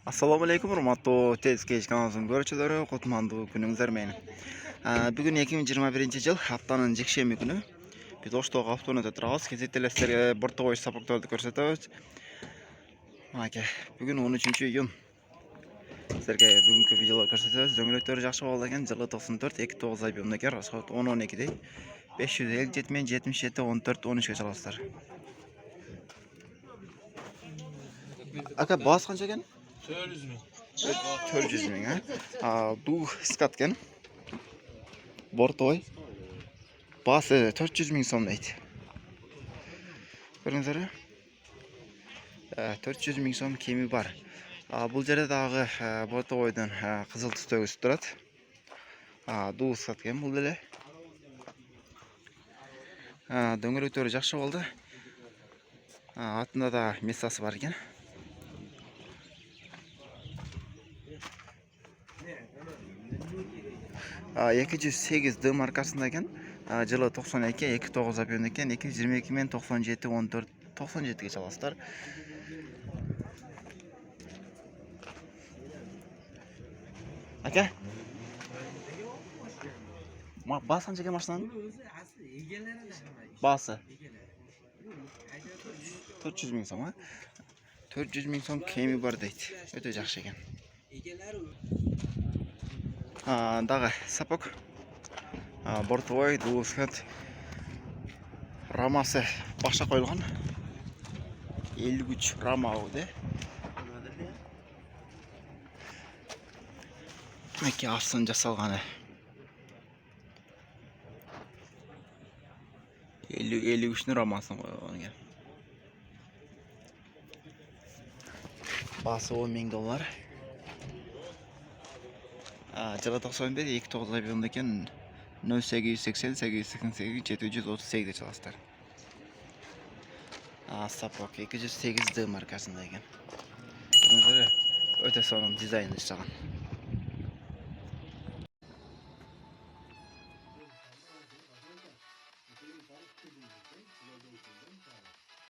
Assalamu alaikum урматтуу Тезкеш каналыбыздын көрүүчүлөрү, кутмандуу күнүңүздөр менен. Бүгүн 2021-жыл аптанын жекшемби күнү. Биз Оштогу автоунаа өтө турабыз. Кезекте эле силерге бортовой сапокторду көрсөтөбүз. Маке, бүгүн 13-июнь. Силерге бүгүнкү видеолорду көрсөтөбүз. Дөңгөлөктөрү жакшы болду экен. Жылы 94, 29 ай бөлүнөкер. Расход 10-12 557 мен 77 14 13 чаласыздар. Ака, баас канча экен? 400 ming. 400 ming, Ду скаткен. Бортовой. Басы 400 ming сом дейт. Көрүңүздөр. 400 ming сом кеми бар. Бул жерде дагы бортовойдон кызыл түстө өсүп турат. Ду скаткен бул деле. Дөңгөлөктөрү жакшы болду. Атында да месасы бар экен. 208 D маркасында экен. Жылы 92, 29 апион экен. 222 мен 97 14 97-ге чаласыздар. Ака? Басы канча экен машинанын? Басы 400 ming сом, 400 ming сом кеми бар дейт. Өтө жакшы экен. Дагы сапок. Бортовой, дулускат. Рамасы башка коюлган. 53 рама болду. Эки асын жасалганы. 53 рамасын койгон экен. Басы $10 ming. Жылы 91, 29 ай бөлүндө экен. 0880 888 738 чаласыздар. Сапок 208 D маркасында экен. Өтө сонун дизайн жасаган.